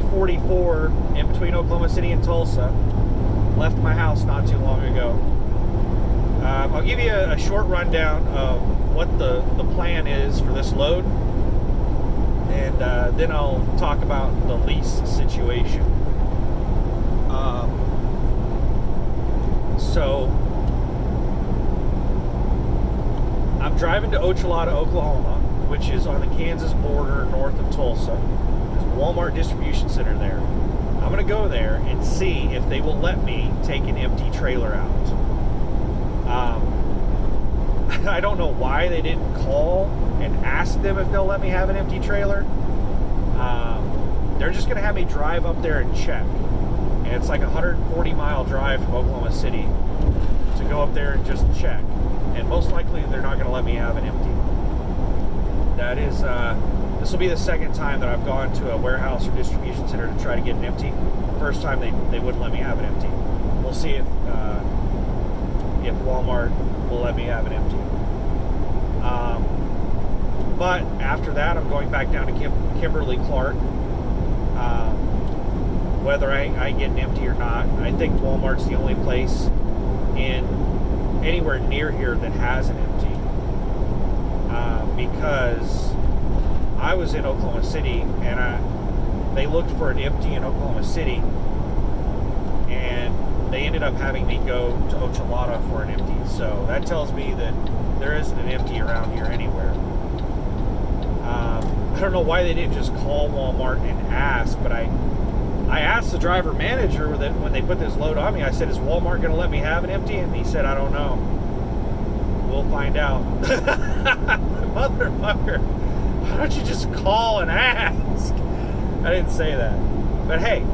I-44 in between Oklahoma City and Tulsa. Left my house not too long ago. I'll give you a short rundown of what the plan is for this load, and then I'll talk about the lease situation. So I'm driving to Ochelata, Oklahoma, which is on the Kansas border north of Tulsa. There's a Walmart distribution center there. I'm going to go there and see if they will let me take an empty trailer out. I don't know why they didn't call and ask them if they'll let me have an empty trailer. They're just going to have me drive up there and check. And it's like a 140-mile drive from Oklahoma City to go up there and just check. And most likely they're not going to let me have an empty. That is, this will be the second time that I've gone to a warehouse or distribution center to try to get an empty. First time they wouldn't let me have an empty. We'll see if Walmart will let me have an empty. But after that, I'm going back down to Kimberly Clark. Whether I get an empty or not, I think Walmart's the only place in anywhere near here that has an empty. Because I was in Oklahoma City and they looked for an empty in Oklahoma City, and they ended up having me go to Ochelata for an empty. So that tells me that there isn't an empty around here anywhere. I don't know why they didn't just call Walmart and ask, but I asked the driver manager that when they put this load on me, I said, is Walmart going to let me have an empty? And he said, I don't know. We'll find out. Motherfucker, why don't you just call and ask? I didn't say that. But hey,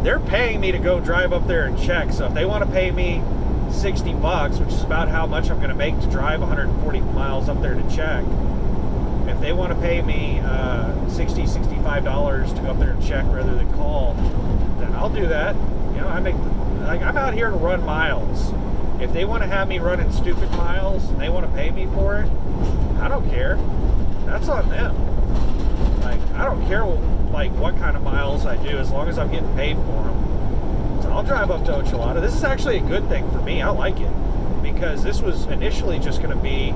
they're paying me to go drive up there and check. So if they want to pay me $60, which is about how much I'm going to make to drive 140 miles up there to check, if they want to pay me $60, $65 to go up there and check rather than call, then I'll do that. You know, I'm out here to run miles. If they want to have me running stupid miles and they want to pay me for it, I don't care. That's on them. Like, I don't care what kind of miles I do as long as I'm getting paid for them. So I'll drive up to Ochelata. This is actually a good thing for me. I like it because this was initially just going to be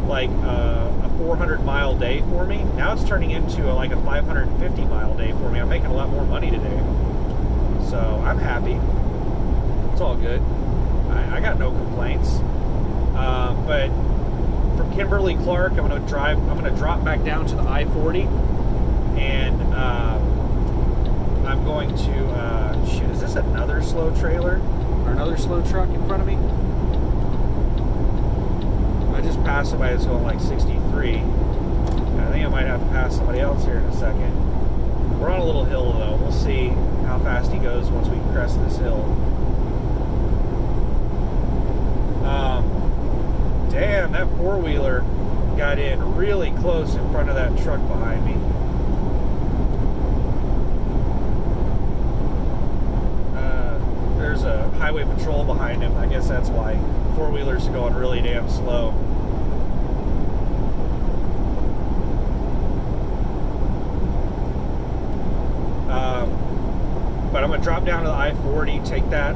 like a 400-mile day for me. Now it's turning into like a 550-mile day for me. I'm making a lot more money today. So I'm happy. It's all good. I got no complaints. But from Kimberly Clark, I'm going to drop back down to the I-40, and I'm going to shoot. Is this another slow trailer or another slow truck in front of me? I just passed somebody that's going like 63. I think I might have to pass somebody else here in a second. We're on a little hill though. We'll see how fast he goes once we crest this hill. Damn, that four-wheeler got in really close in front of that truck behind me. There's a highway patrol behind him. I guess that's why four-wheelers are going really damn slow. But I'm going to drop down to the I-40, take that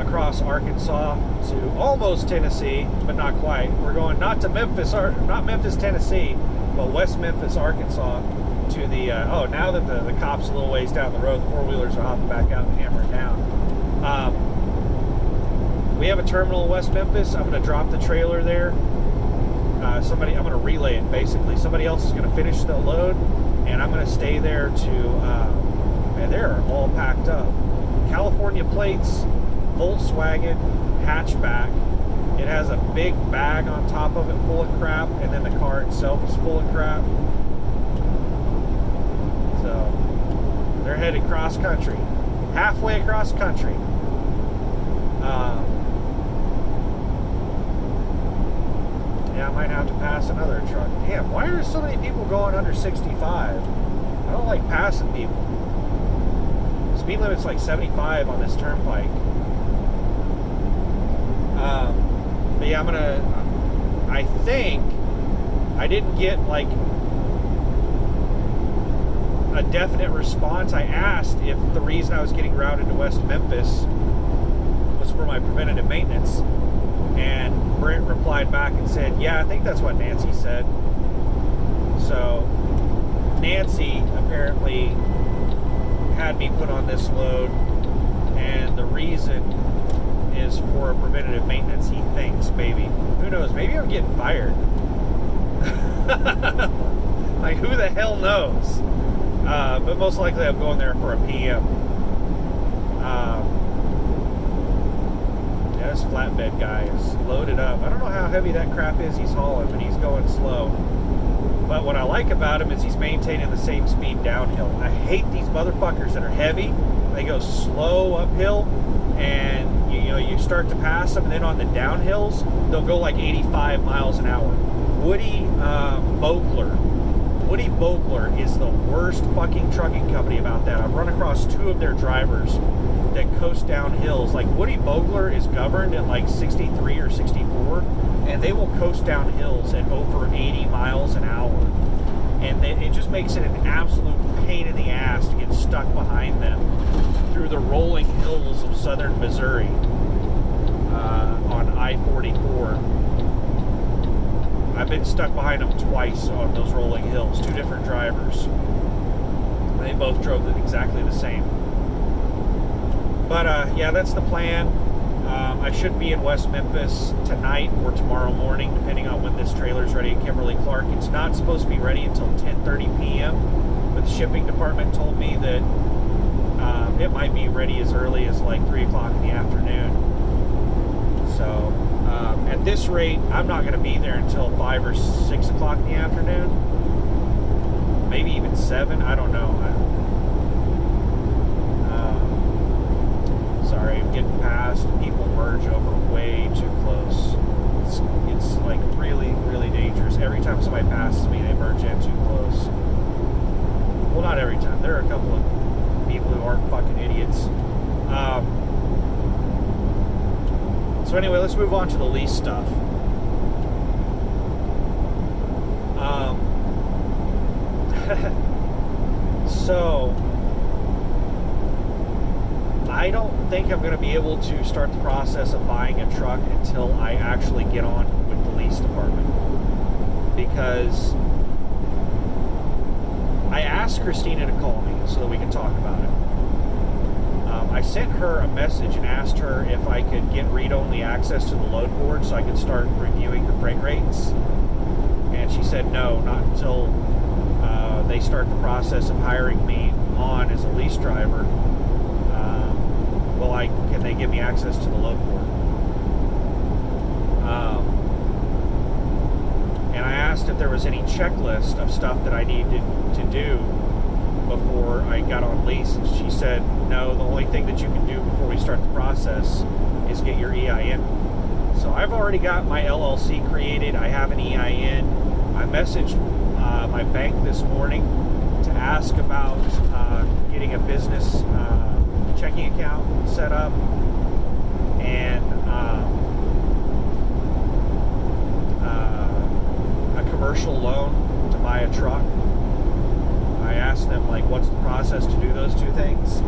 across Arkansas to almost Tennessee, but not quite. We're going not to Memphis, not Memphis, Tennessee, but West Memphis, Arkansas, to the, now that the cop's a little ways down the road, the four-wheelers are hopping back out and hammering down. We have a terminal in West Memphis. I'm going to drop the trailer there. I'm going to relay it, basically. Somebody else is going to finish the load, and I'm going to stay there to, and they're all packed up. California plates, Volkswagen hatchback. It has a big bag on top of it full of crap, and then the car itself is full of crap. So they're headed cross country, halfway across country. Yeah, I might have to pass another truck. Damn, why are so many people going under 65? I don't like passing people. Speed limit's like 75 on this turnpike. But yeah, I think I didn't get like a definite response. I asked if the reason I was getting routed to West Memphis was for my preventative maintenance, and Brent replied back and said, yeah, I think that's what Nancy said. So Nancy apparently had me put on this load, and the reason is for a preventative maintenance, he thinks. Maybe, who knows, maybe I'm getting fired. Like, who the hell knows? But most likely I'm going there for a PM. Yeah, this flatbed guy is loaded up. I don't know how heavy that crap is he's hauling, but he's going slow. But what I like about him is he's maintaining the same speed downhill. I hate these motherfuckers that are heavy. They go slow uphill, and you start to pass them, and then on the downhills, they'll go like 85 miles an hour. Woody Bogler is the worst fucking trucking company about that. I've run across two of their drivers that coast down hills. Like, Woody Bogler is governed at like 63 or 64, and they will coast down hills at over 80 miles an hour. And it just makes it an absolute pain in the ass to get stuck behind them through the rolling hills of southern Missouri on I-44. I've been stuck behind them twice on those rolling hills, two different drivers. They both drove exactly the same. But yeah, that's the plan. I should be in West Memphis tonight or tomorrow morning, depending on when this trailer's ready at Kimberly-Clark. It's not supposed to be ready until 10:30 p.m., but the shipping department told me that it might be ready as early as like 3 o'clock in the afternoon. So at this rate, I'm not going to be there until 5 or 6 o'clock in the afternoon. Maybe even 7. I don't know. Sorry, I'm getting past. People merge over way too close. It's like really, really dangerous. Every time somebody passes me, they merge in too close. Well, not every time. There are a couple of people who aren't fucking idiots. So anyway, let's move on to the lease stuff. So I don't think I'm going to be able to start the process of buying a truck until I actually get on with the lease department, because I asked Christina to call me so that we can talk about it. I sent her a message and asked her if I could get read-only access to the load board so I could start reviewing the freight rates, and she said no, not until they start the process of hiring me on as a lease driver. Can they give me access to the load board? And I asked if there was any checklist of stuff that I needed to do before I got on lease, and she said no, the only thing that you can do before we start the process is get your EIN. So I've already got my LLC created. I have an EIN. I messaged my bank this morning to ask about getting a business checking account set up, and a commercial loan to buy a truck. I asked them, like, what's the process to do those two things.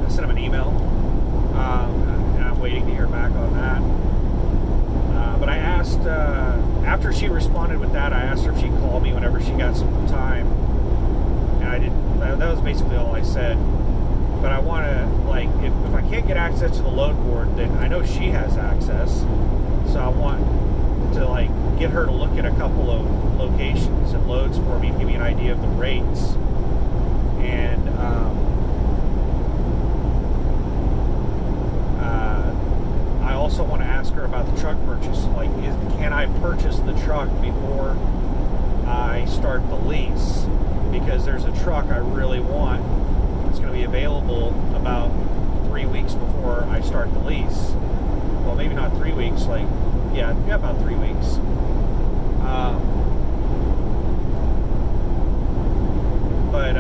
I sent them an email, and I'm waiting to hear back on that. But I asked, after she responded with that, I asked her if she'd call me whenever she got some time, and I didn't. That was basically all I said. But I want to, like, if I can't get access to the load board, then I know she has access. So I want to, like, get her to look at a couple of locations and loads for me and give me an idea of the rates. And I also want to ask her about the truck purchase. Like, can I purchase the truck before I start the lease? Because there's a truck I really want. It's going to be available about 3 weeks before I start the lease. Well, maybe not 3 weeks, like, yeah, about 3 weeks. But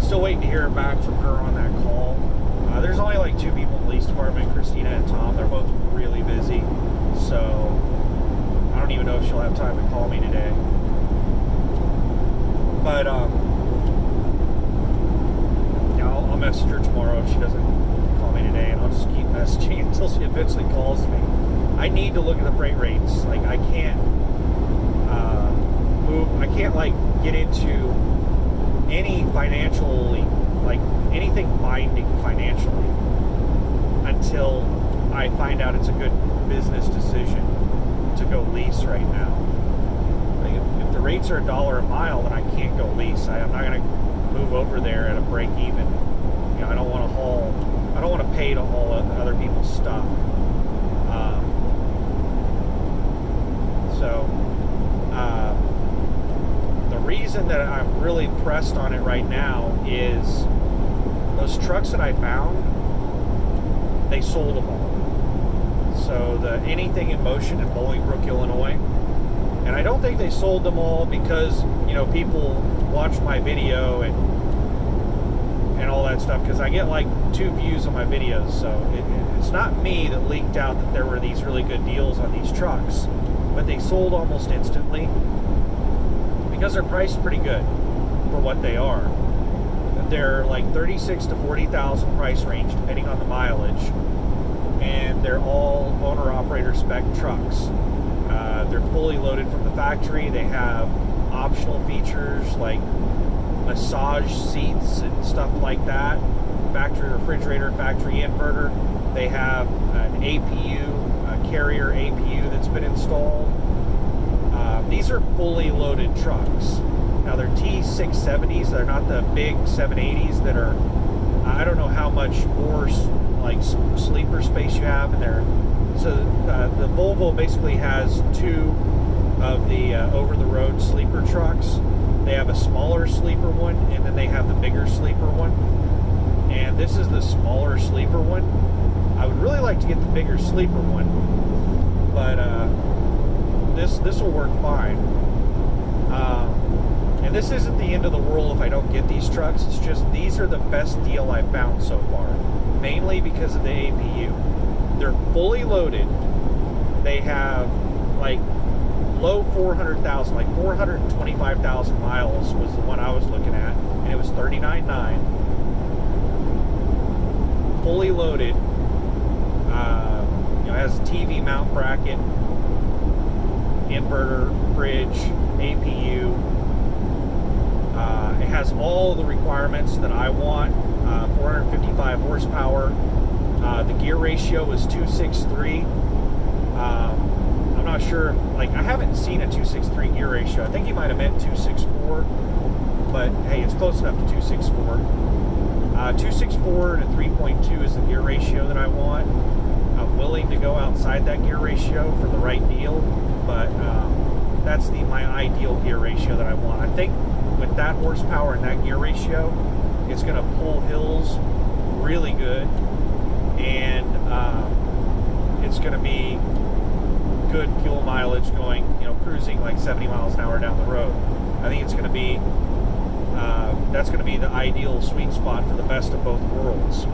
still waiting to hear back from her on that call. There's only like 2 people in the lease department, Christina and Tom. They're both really busy, so I don't even know if she'll have time to call me today. can't like get into any financially, like anything binding financially until I find out it's a good business decision to go lease right now. Like if the rates are $1 a mile, then I can't go lease. I'm not going to move over there at a break even. You know, I don't want to pay to haul other people's stuff. The reason that I'm really pressed on it right now is those trucks that I found, they sold them all. So the Anything in Motion in Bolingbrook, Illinois, and I don't think they sold them all because, you know, people watch my video and all that stuff, because I get like 2 views on my videos. So it's not me that leaked out that there were these really good deals on these trucks, but they sold almost instantly because they're priced pretty good for what they are. They're like 36 to 40,000 price range depending on the mileage, and they're all owner-operator spec trucks. They're fully loaded from the factory. They have optional features like massage seats and stuff like that, factory refrigerator, factory inverter. They have an APU, a carrier APU that's been installed. These are fully loaded trucks. Now they're T670s. They're not the big 780s that are, I don't know how much more like sleeper space you have in there. So the Volvo basically has 2 of the over-the-road sleeper trucks. They have a smaller sleeper one, and then they have the bigger sleeper one. And this is the smaller sleeper one. I would really like to get the bigger sleeper one, but this will work fine. And this isn't the end of the world if I don't get these trucks. It's just these are the best deal I've found so far, mainly because of the APU. They're fully loaded. They have like low 400,000, like 425,000 miles was the one I was looking at, and it was $39,900. Fully loaded. You know, it has a TV mount bracket, inverter, fridge, APU. It has all the requirements that I want. 455 horsepower. The gear ratio is 263. I'm not sure, like, I haven't seen a 263 gear ratio. I think he might have meant 264, but hey, it's close enough to 264. 264 to 3.2 is the gear ratio that I want. I'm willing to go outside that gear ratio for the right deal, but that's my ideal gear ratio that I want. I think with that horsepower and that gear ratio, it's going to pull hills really good, and it's going to be good fuel mileage going, you know, cruising like 70 miles an hour down the road. I think it's going to be that's going to be the ideal sweet spot for the best of both worlds.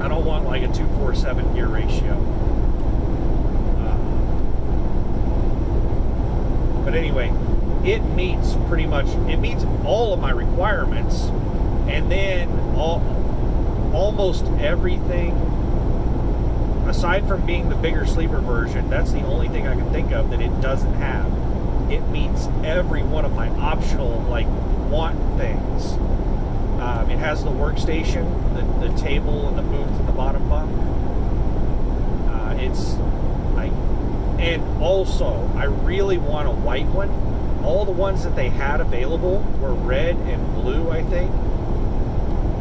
I don't want like a 247 gear ratio. But anyway, it meets all of my requirements, and then almost everything aside from being the bigger sleeper version. That's the only thing I can think of that it doesn't have. It meets every one of my optional, like, want things. It has the workstation, the table, and the booth in the bottom bunk. And also, I really want a white one. All the ones that they had available were red and blue, I think.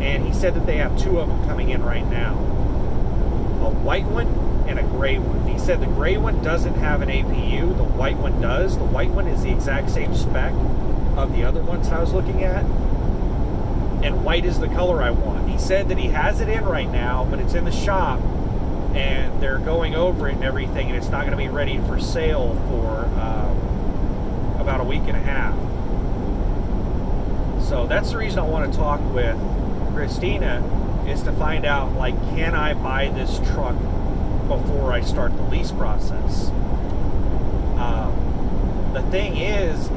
And he said that they have 2 of them coming in right now. A white one and a gray one. He said the gray one doesn't have an APU. The white one does. The white one is the exact same spec of the other ones I was looking at. And white is the color I want. He said that he has it in right now, but it's in the shop, and they're going over it and everything, and it's not going to be ready for sale for about a week and a half. So that's the reason I want to talk with Christina, is to find out, like, can I buy this truck before I start the lease process? The thing is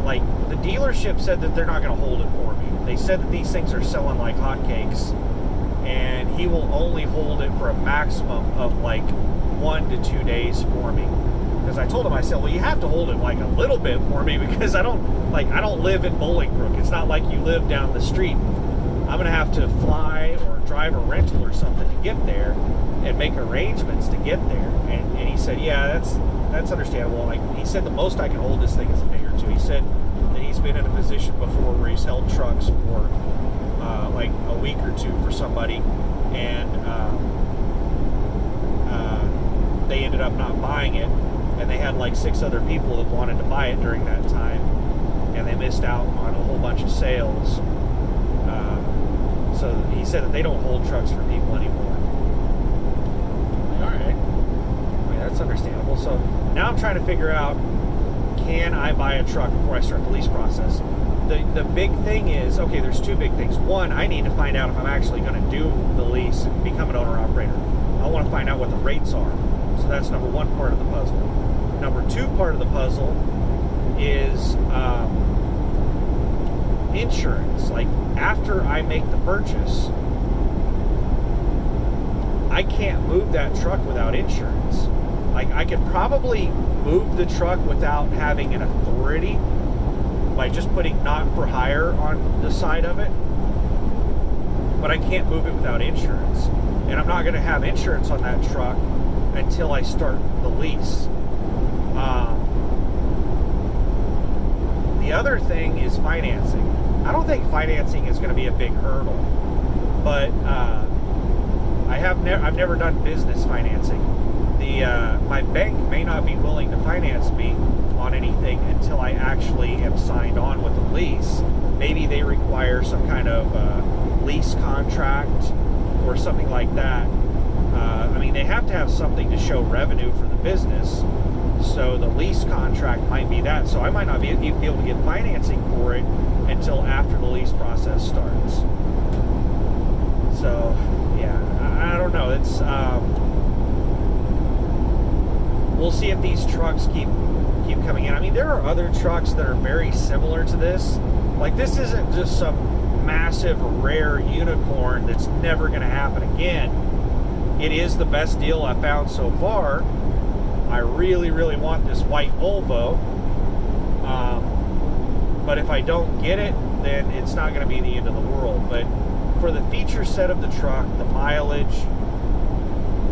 like, the dealership said that they're not going to hold it for me. They said that these things are selling like hotcakes, and he will only hold it for a maximum of like 1 to 2 days for me. Because I told him, I said, well, you have to hold it like a little bit for me, because I don't live in Bolingbrook. It's not like you live down the street. I'm gonna have to fly or drive a rental or something to get there, and make arrangements to get there. And he said, yeah, that's understandable. Like, he said the most I can hold this thing is a day or two. He said that he's been in a position before where he's held trucks for like a week or two for somebody, and they ended up not buying it, and they had like 6 other people that wanted to buy it during that time, and they missed out on a whole bunch of sales. So he said that they don't hold trucks for people anymore. All right, I mean, that's understandable. So now I'm trying to figure out, can I buy a truck before I start the lease process? The big thing is, okay, there's 2 big things. One, I need to find out if I'm actually going to do the lease and become an owner-operator. I want to find out what the rates are. So that's number 1 part of the puzzle. Number 2 part of the puzzle is insurance. Like, after I make the purchase, I can't move that truck without insurance. Like, I could probably move the truck without having an authority by just putting not for hire on the side of it, but I can't move it without insurance. And I'm not going to have insurance on that truck until I start the lease. The other thing is financing. I don't think financing is going to be a big hurdle, but I've never done business financing. My bank may not be willing to finance me on anything until I actually am signed on with a lease. Maybe they require some kind of lease contract or something like that. I mean, they have to have something to show revenue for the business. So the lease contract might be that. So I might not be able to get financing for it until after the lease process starts. So yeah, I don't know. It's we'll see if these trucks keep coming in. I mean, there are other trucks that are very similar to this. Like, this isn't just some massive rare unicorn that's never going to happen again. It is the best deal I've found so far. I really, really want this white Volvo. But if I don't get it, then it's not going to be the end of the world. But for the feature set of the truck, the mileage,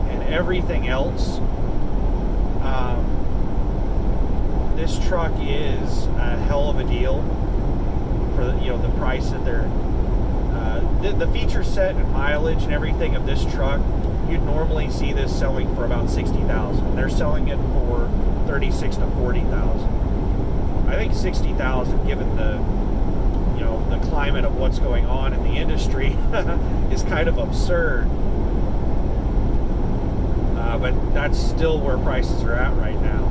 and everything else, this truck is a hell of a deal for the price that they're the feature set and mileage and everything of this truck. You'd normally see this selling for about $60,000. They're selling it for $36,000 to $40,000. I think $60,000, given the the climate of what's going on in the industry, is kind of absurd. But that's still where prices are at right now.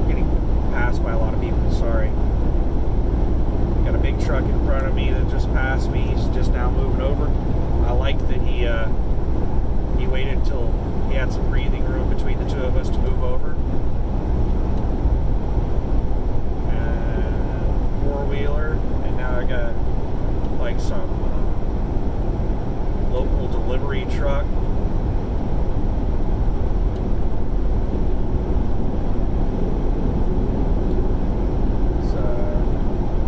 I'm getting passed by a lot of people. Sorry. Got a big truck in front of me that just passed me. He's just now moving over. I like that he waited until he had some breathing room between the 2 of us to move over. And 4-wheeler, and now I got like some local delivery truck.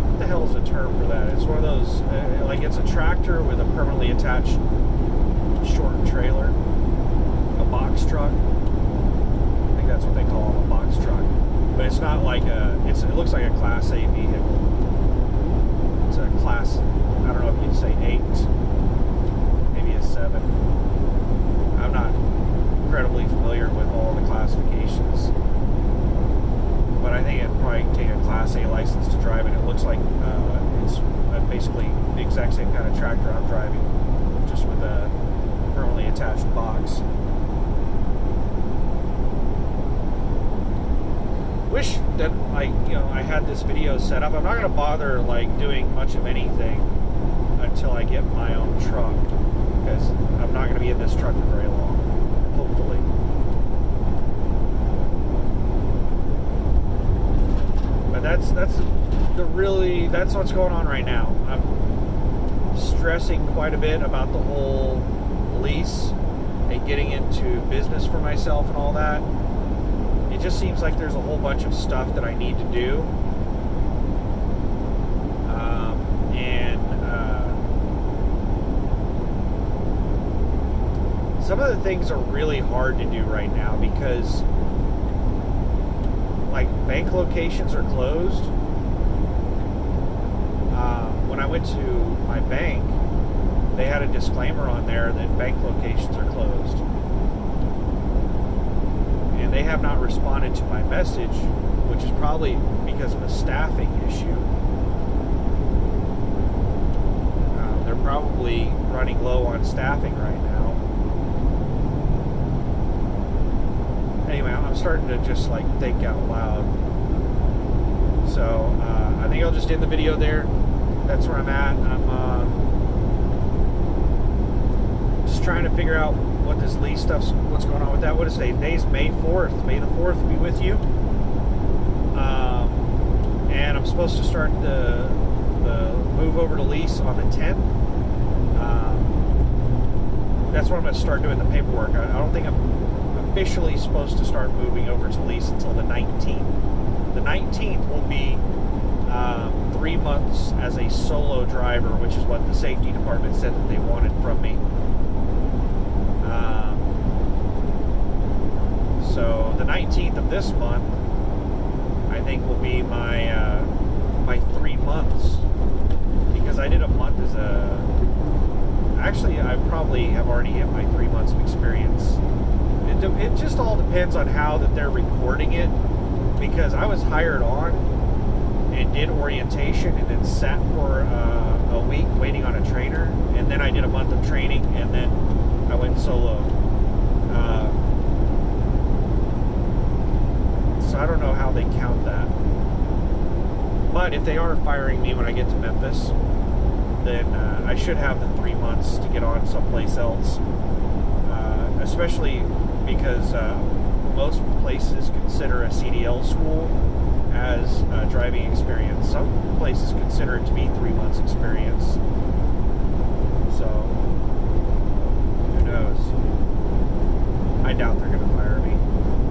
What the hell is the term for that? It's one of those, like, it's a tractor with a permanently attached short trailer, a box truck. I think that's what they call them, a box truck. But it's not like it looks like a Class A vehicle. It's a class, I don't know if you'd say 8, maybe a 7. I'm not incredibly familiar with all the classifications, but I think it'd probably take a Class A license to drive it. It looks like it's basically the exact same kind of tractor I'm driving, just with a permanently attached box. Wish that I had this video set up. I'm not going to bother doing much of anything until I get my own truck, because I'm not going to be in this truck for very long, hopefully. But that's what's going on right now. I'm stressing quite a bit about the whole lease and getting into business for myself and all that. It just seems like there's a whole bunch of stuff that I need to do. Some of the things are really hard to do right now because, like, bank locations are closed. When I went to my bank, they had a disclaimer on there that bank locations are closed. And they have not responded to my message, which is probably because of a staffing issue. They're probably running low on staffing right now. Anyway, I'm starting to just like think out loud. So I think I'll just end the video there. That's where I'm at. I'm just trying to figure out what this lease stuff's, what's going on with that. What is today? Today's May 4th. May the 4th be with you. And I'm supposed to start the move over to lease on the 10th. That's when I'm going to start doing the paperwork. I don't think I'm officially supposed to start moving over to lease until the 19th. The 19th will be 3 months as a solo driver, which is what the safety department said that they wanted from me. So the 19th of this month, I think, will be my my 3 months, because I did a month as a. Actually, I probably have already hit my 3 months of experience. It just all depends on how that they're recording it, because I was hired on and did orientation and then sat for a week waiting on a trainer, and then I did a month of training, and then I went solo. So I don't know how they count that. But if they are firing me when I get to Memphis, then I should have the 3 months to get on someplace else. Especially because most places consider a CDL school as driving experience. Some places consider it to be 3 months experience. So, who knows? I doubt they're going to fire me.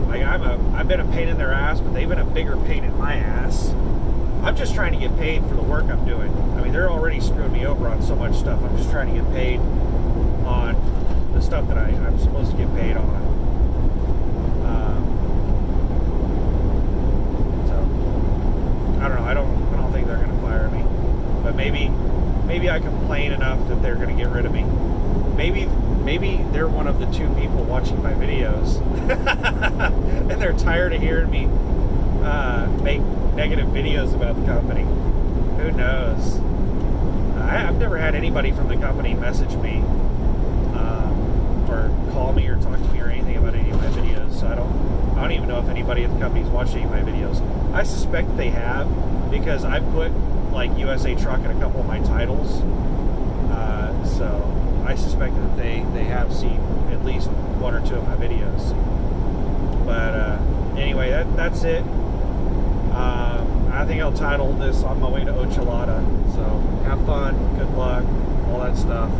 Like, I've been a pain in their ass, but they've been a bigger pain in my ass. I'm just trying to get paid for the work I'm doing. I mean, they're already screwing me over on so much stuff. I'm just trying to get paid on the stuff that I'm supposed to get paid on. So I don't know. I don't think they're going to fire me. But maybe I complain enough that they're going to get rid of me. Maybe they're one of the 2 people watching my videos, and they're tired of hearing me make negative videos about the company. Who knows? I've never had anybody from the company message me or call me or talk to me or anything about any of my videos. So I don't even know if anybody at the company is watching any of my videos. I suspect they have, because I put like USA Truck in a couple of my titles. So I suspect that they have seen at least 1 or 2 of my videos. But anyway, that's it. I think I'll title this "On My Way to Ochelata." So have fun, good luck, all that stuff.